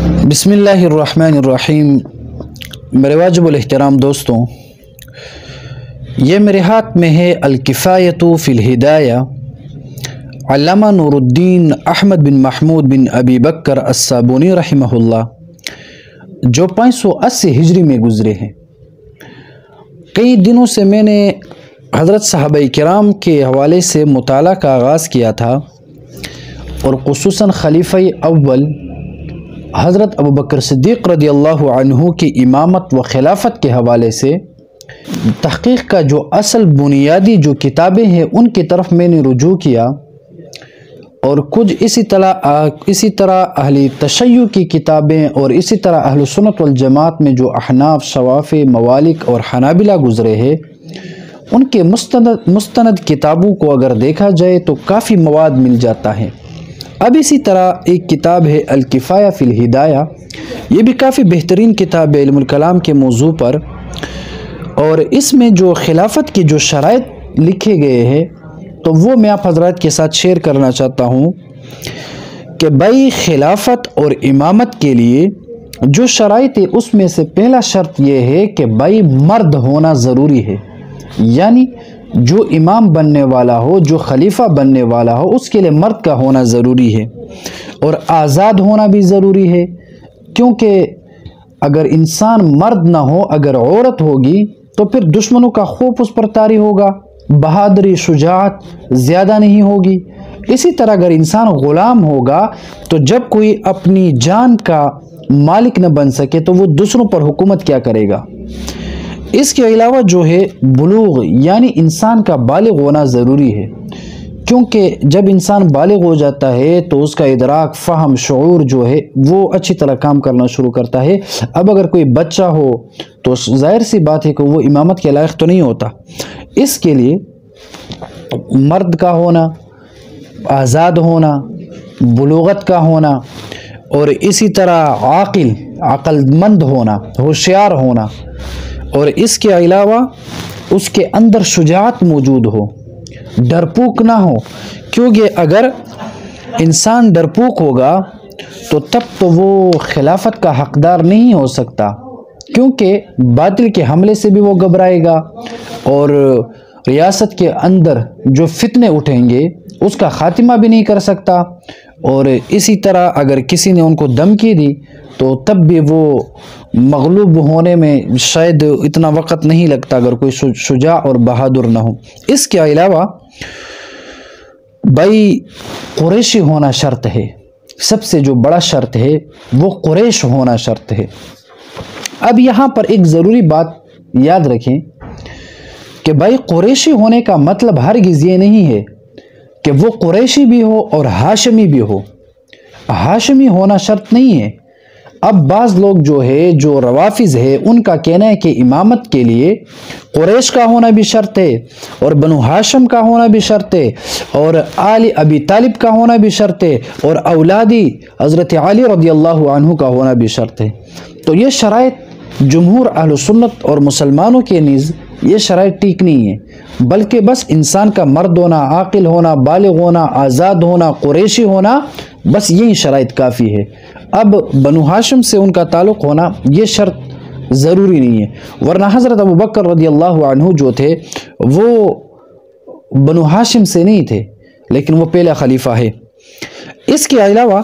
بسم اللہ الرحمن الرحیم۔ میرے واجب الاحترام دوستوں، یہ میرے ہاتھ میں ہے الکفایۃ فی الہدایہ، علامہ نور الدین احمد بن محمود بن ابی بکر الصابونی رحمہ اللہ، جو 580 ہجری میں گزرے ہیں۔ کئی دنوں سے میں نے حضرت صحابہ کرام کے حوالے سے مطالعہ کا آغاز کیا تھا، اور خصوصاً خلیفہ اول حضرت ابو بکر صدیق رضی اللہ عنہ کی امامت و خلافت کے حوالے سے تحقیق کا جو اصل بنیادی جو کتابیں ہیں ان کی طرف میں نے رجوع کیا، اور کچھ اسی طرح اہل تشیع کی کتابیں اور اسی طرح اہل سنت والجماعت میں جو احناف، شوافی، موالک اور حنابلہ گزرے ہیں ان کے مستند کتابوں کو اگر دیکھا جائے تو کافی مواد مل جاتا ہے۔ اب اسی طرح ایک کتاب ہے الکفایہ فی الہدایہ، یہ بھی کافی بہترین کتاب ہے علم الکلام کے موضوع پر، اور اس میں جو خلافت کی جو شرائط لکھے گئے ہیں تو وہ میں آپ حضرات کے ساتھ شیئر کرنا چاہتا ہوں کہ بھائی خلافت اور امامت کے لیے جو شرائط ہے اس میں سے پہلا شرط یہ ہے کہ بھائی مرد ہونا ضروری ہے، یعنی جو امام بننے والا ہو، جو خلیفہ بننے والا ہو، اس کے لیے مرد کا ہونا ضروری ہے، اور آزاد ہونا بھی ضروری ہے، کیونکہ اگر انسان مرد نہ ہو، اگر عورت ہوگی تو پھر دشمنوں کا خوف اس پر طاری ہوگا، بہادری، شجاعت زیادہ نہیں ہوگی۔ اسی طرح اگر انسان غلام ہوگا تو جب کوئی اپنی جان کا مالک نہ بن سکے تو وہ دوسروں پر حکومت کیا کرے گا۔ اس کے علاوہ جو ہے بلوغ، یعنی انسان کا بالغ ہونا ضروری ہے، کیونکہ جب انسان بالغ ہو جاتا ہے تو اس کا ادراک، فہم، شعور جو ہے وہ اچھی طرح کام کرنا شروع کرتا ہے۔ اب اگر کوئی بچہ ہو تو ظاہر سی بات ہے کہ وہ امامت کے لائق تو نہیں ہوتا۔ اس کے لیے مرد کا ہونا، آزاد ہونا، بلوغت کا ہونا، اور اسی طرح عقل مند ہونا، ہوشیار ہونا، اور اس کے علاوہ اس کے اندر شجاعت موجود ہو، ڈرپوک نہ ہو، کیونکہ اگر انسان ڈرپوک ہوگا تو تب تو وہ خلافت کا حقدار نہیں ہو سکتا، کیونکہ باطل کے حملے سے بھی وہ گھبرائے گا، اور ریاست کے اندر جو فتنے اٹھیں گے اس کا خاتمہ بھی نہیں کر سکتا، اور اسی طرح اگر کسی نے ان کو دھمکی دی تو تب بھی وہ مغلوب ہونے میں شاید اتنا وقت نہیں لگتا اگر کوئی شجاع اور بہادر نہ ہو۔ اس کے علاوہ بھائی قریشی ہونا شرط ہے، سب سے جو بڑا شرط ہے وہ قریش ہونا شرط ہے۔ اب یہاں پر ایک ضروری بات یاد رکھیں کہ بھائی قریشی ہونے کا مطلب ہرگز یہ نہیں ہے کہ وہ قریشی بھی ہو اور ہاشمی بھی ہو، ہاشمی ہونا شرط نہیں ہے۔ اب بعض لوگ جو ہے، جو روافظ ہے، ان کا کہنا ہے کہ امامت کے لیے قریش کا ہونا بھی شرط ہے، اور بنو ہاشم کا ہونا بھی شرط ہے، اور آل ابی طالب کا ہونا بھی شرط ہے، اور اولادی حضرت علی رضی اللہ عنہ کا ہونا بھی شرط ہے۔ تو یہ شرائط جمہور اہل سنت اور مسلمانوں کے نیز یہ شرائط ٹھیک نہیں ہے، بلکہ بس انسان کا مرد ہونا، عاقل ہونا، بالغ ہونا، آزاد ہونا، قریشی ہونا، بس یہی شرائط کافی ہے۔ اب بنو ہاشم سے ان کا تعلق ہونا یہ شرط ضروری نہیں ہے، ورنہ حضرت ابو بکر رضی اللہ عنہ جو تھے وہ بنو ہاشم سے نہیں تھے، لیکن وہ پہلا خلیفہ ہے۔ اس کے علاوہ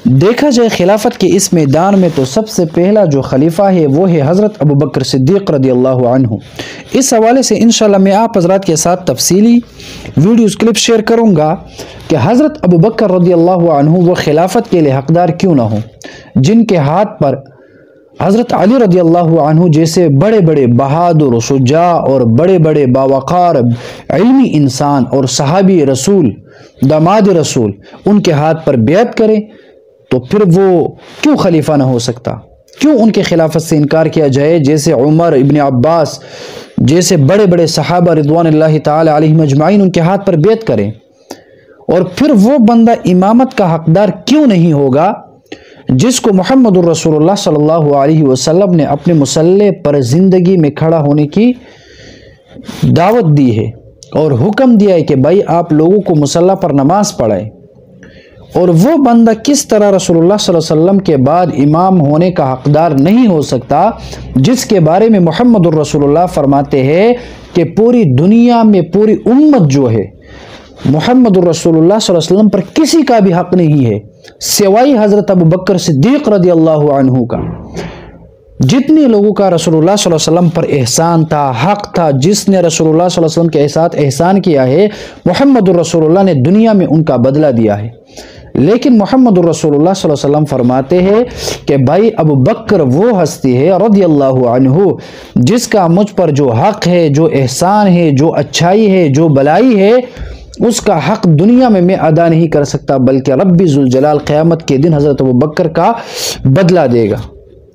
دیکھا جائے خلافت کے اس میدان میں تو سب سے پہلا جو خلیفہ ہے وہ ہے حضرت ابو بکر صدیق رضی اللہ عنہ۔ اس حوالے سے انشاءاللہ میں آپ حضرات کے ساتھ تفصیلی ویڈیوز کلپ شیئر کروں گا کہ حضرت ابو بکر رضی اللہ عنہ وہ خلافت کے لیے حقدار کیوں نہ ہوں، جن کے ہاتھ پر حضرت علی رضی اللہ عنہ جیسے بڑے بڑے بہادر، شجاع اور بڑے بڑے باوقار علمی انسان اور صحابی رسول، داماد رسول، ان کے ہاتھ پر بیعت کریں تو پھر وہ کیوں خلیفہ نہ ہو سکتا؟ کیوں ان کے خلافت سے انکار کیا جائے؟ جیسے عمر، ابن عباس جیسے بڑے بڑے صحابہ رضوان اللہ تعالی علیہم اجمعین ان کے ہاتھ پر بیعت کریں، اور پھر وہ بندہ امامت کا حقدار کیوں نہیں ہوگا جس کو محمد الرسول اللہ صلی اللہ علیہ وسلم نے اپنے مسلح پر زندگی میں کھڑا ہونے کی دعوت دی ہے اور حکم دیا ہے کہ بھائی آپ لوگوں کو مسلح پر نماز پڑھائیں، اور وہ بندہ کس طرح رسول اللہ صلی اللہ علیہ وسلم کے بعد امام ہونے کا حقدار نہیں ہو سکتا، جس کے بارے میں محمد الرسول اللہ فرماتے ہیں کہ پوری دنیا میں پوری امت جو ہے محمد الرسول اللہ صلی اللہ علیہ وسلم پر کسی کا بھی حق نہیں ہے سوائے حضرت ابوبکر صدیق رضی اللہ عنہ کا۔ جتنے لوگوں کا رسول اللہ صلی اللہ علیہ وسلم پر احسان تھا، حق تھا، جس نے رسول اللہ صلی اللہ علیہ وسلم کے ساتھ احسان کیا ہے، محمد الرسول اللہ نے دنیا میں ان کا بدلہ دیا ہے۔ لیکن محمد الرسول اللہ صلی اللہ علیہ وسلم فرماتے ہیں کہ بھائی ابوبکر وہ ہستی ہے رضی اللہ عنہ جس کا مجھ پر جو حق ہے، جو احسان ہے، جو اچھائی ہے، جو بلائی ہے، اس کا حق دنیا میں ادا نہیں کر سکتا، بلکہ رب ذوالجلال قیامت کے دن حضرت ابوبکر کا بدلہ دے گا۔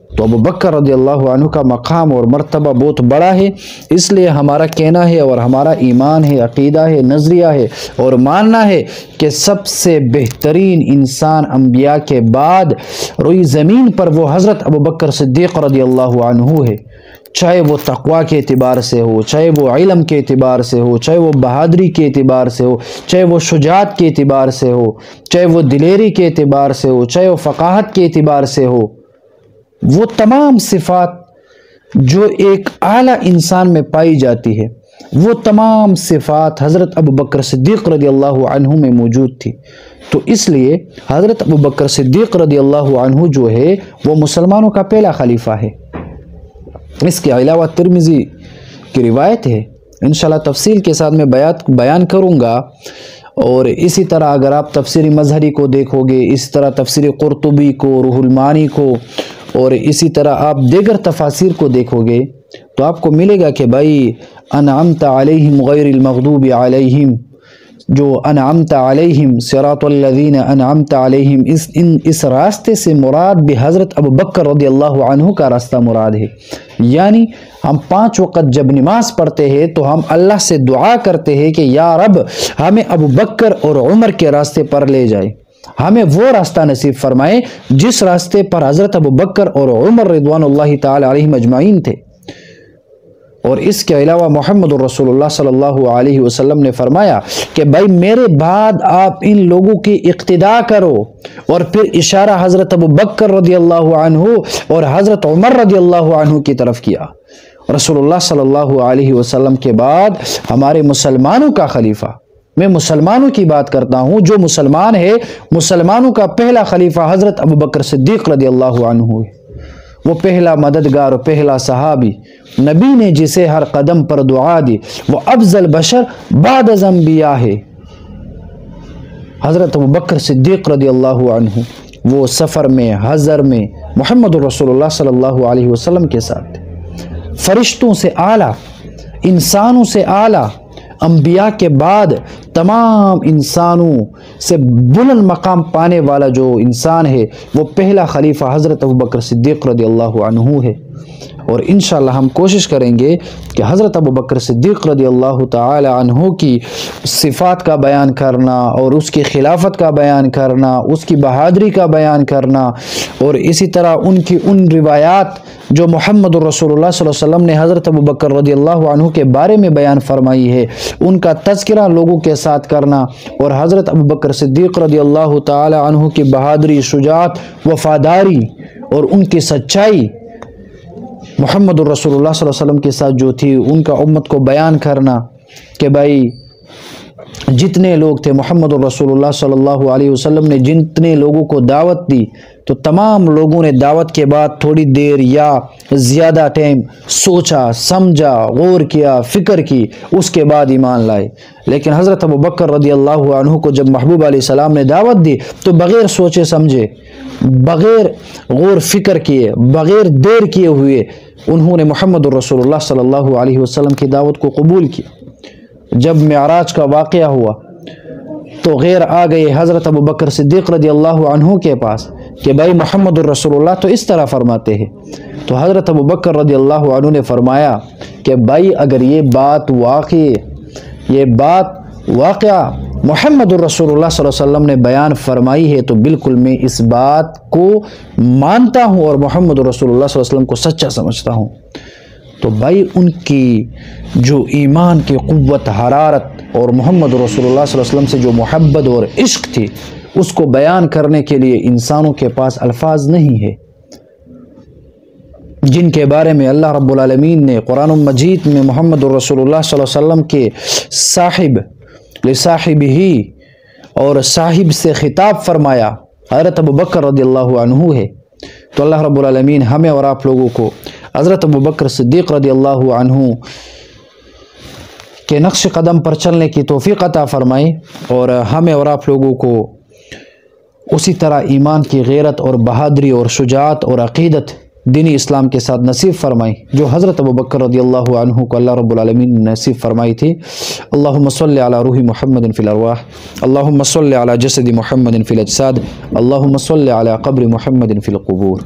تو ابوبکر رضی اللہ عنہ کا مقام اور مرتبہ بہت بڑا ہے، اس لیے ہمارا کہنا ہے اور ہمارا ایمان ہے، عقیدہ ہے، نظریہ ہے اور ماننا ہے کہ سب سے بہترین انسان انبیاء کے بعد روئی زمین پر وہ حضرت ابوبکر صدیق رضی اللہ عنہ ہے، چاہے وہ تقوی کے اعتبار سے ہو، چاہے وہ علم کے اعتبار سے ہو، چاہے وہ بہادری کے اعتبار سے ہو، چاہے وہ شجاعت کے اعتبار سے ہو، چاہے وہ دلیری کے اعتبار سے ہو، چاہے وہ فقاہت کے اعتبار سے ہو۔ وہ تمام صفات جو ایک اعلیٰ انسان میں پائی جاتی ہے، وہ تمام صفات حضرت ابوبکر صدیق رضی اللہ عنہ میں موجود تھی۔ تو اس لیے حضرت ابوبکر صدیق رضی اللہ عنہ جو ہے وہ مسلمانوں کا پہلا خلیفہ ہے۔ اس کے علاوہ ترمذی کی روایت ہے، انشاءاللہ تفصیل کے ساتھ میں بیان کروں گا، اور اسی طرح اگر آپ تفسیر مظہری کو دیکھو گے، اسی طرح تفسیر قرطبی کو، روح المعانی کو، اور اسی طرح آپ دیگر تفاسیر کو دیکھو گے تو آپ کو ملے گا کہ بھائی انعمت علیہم غیر المغضوب علیہم، جو انعمت علیہم صراط الذین انعمت علیہم، اس راستے سے مراد بھی حضرت ابوبکر رضی اللہ عنہ کا راستہ مراد ہے۔ یعنی ہم 5 وقت جب نماز پڑھتے ہیں تو ہم اللہ سے دعا کرتے ہیں کہ یا رب ہمیں ابوبکر اور عمر کے راستے پر لے جائے، ہمیں وہ راستہ نصیب فرمائے جس راستے پر حضرت ابوبکر اور عمر رضوان اللہ تعالی علیہم اجمعین تھے۔ اور اس کے علاوہ محمد الرسول اللہ صلی اللہ علیہ وسلم نے فرمایا کہ بھائی میرے بعد آپ ان لوگوں کی اقتداء کرو، اور پھر اشارہ حضرت ابوبکر رضی اللہ عنہ اور حضرت عمر رضی اللہ عنہ کی طرف کیا۔ رسول اللہ صلی اللہ علیہ وسلم کے بعد ہمارے مسلمانوں کا خلیفہ، میں مسلمانوں کی بات کرتا ہوں، جو مسلمان ہے مسلمانوں کا پہلا خلیفہ حضرت ابوبکر صدیق رضی اللہ عنہ ہے۔ وہ پہلا مددگار اور پہلا صحابی، نبی نے جسے ہر قدم پر دعا دی، وہ افضل بشر بعد از انبیاء ہے، حضرت ابوبکر صدیق رضی اللہ عنہ۔ وہ سفر میں، حضر میں محمد الرسول اللہ صلی اللہ علیہ وسلم کے ساتھ، فرشتوں سے اعلیٰ، انسانوں سے اعلیٰ، انبیاء کے بعد تمام انسانوں سے بلند مقام پانے والا جو انسان ہے وہ پہلا خلیفہ حضرت ابوبکر صدیق رضی اللہ عنہ ہے۔ اور انشاءاللہ ہم کوشش کریں گے کہ حضرت ابوبکر صدیق رضی اللہ تعالی عنہ کی صفات کا بیان کرنا، اور اس کی خلافت کا بیان کرنا، اس کی بہادری کا بیان کرنا، اور اسی طرح ان روایات جو محمد الرسول اللہ صلی اللہ علیہ وسلم نے حضرت ابوبکر رضی اللہ عنہ کے بارے میں بیان فرمائی ہے، ان کا تذکرہ لوگوں کے ساتھ کرنا، اور حضرت ابوبکر صدیق رضی اللہ تعالی عنہ کی بہادری، شجاعت، وفاداری اور ان کی سچائی محمد الرسول اللہ صلی اللہ علیہ وسلم کے ساتھ جو تھی، ان کا امت کو بیان کرنا کہ بھائی جتنے لوگ تھے محمد الرسول اللہ صلی اللہ علیہ وسلم نے جتنے لوگوں کو دعوت دی، تو تمام لوگوں نے دعوت کے بعد تھوڑی دیر یا زیادہ ٹائم سوچا، سمجھا، غور کیا، فکر کی، اس کے بعد ایمان لائے۔ لیکن حضرت ابوبکر رضی اللہ عنہ کو جب محبوب علیہ السلام نے دعوت دی تو بغیر سوچے سمجھے، بغیر غور فکر کیے، بغیر دیر کیے ہوئے انہوں نے محمد الرسول اللہ صلی اللہ علیہ وسلم کی دعوت کو قبول کیا۔ جب معراج کا واقعہ ہوا تو غیر آ گئے حضرت ابوبکر صدیق رضی اللہ عنہ کے پاس کہ بھائی محمد الرسول اللہ تو اس طرح فرماتے ہیں۔ تو حضرت ابوبکر رضی اللہ عنہ نے فرمایا کہ بھائی اگر یہ بات واقعہ محمد الرسول اللہ صلی اللہ علیہ وسلم نے بیان فرمائی ہے تو بالکل میں اس بات کو مانتا ہوں اور محمد الرسول اللہ صلی اللہ علیہ وسلم کو سچا سمجھتا ہوں۔ تو بھائی ان کی جو ایمان کی قوت، حرارت اور محمد رسول اللہ صلی اللہ علیہ وسلم سے جو محبت اور عشق تھی، اس کو بیان کرنے کے لیے انسانوں کے پاس الفاظ نہیں ہے، جن کے بارے میں اللہ رب العالمین نے قرآن مجید میں محمد رسول اللہ صلی اللہ علیہ وسلم کے صاحب لصاحبہ اور صاحب سے خطاب فرمایا حضرت ابوبکر رضی اللہ عنہ ہے۔ تو اللہ رب العالمین ہمیں اور آپ لوگوں کو حضرت ابوبکر صدیق رضی اللہ عنہ کے نقش قدم پر چلنے کی توفیق عطا فرمائے، اور ہمیں اور آپ لوگوں کو اسی طرح ایمان کی غیرت اور بہادری اور شجاعت اور عقیدت دینی اسلام کے ساتھ نصیب فرمائے جو حضرت ابوبکر رضی اللہ عنہ کو اللہ رب العالمین نے نصیب فرمائی تھی۔ اللہم صلی علی روح محمد فی الارواح، اللہم صلی علی جسد محمد فی الاجساد، اللہم صلی علی قبر محمد فی القبور۔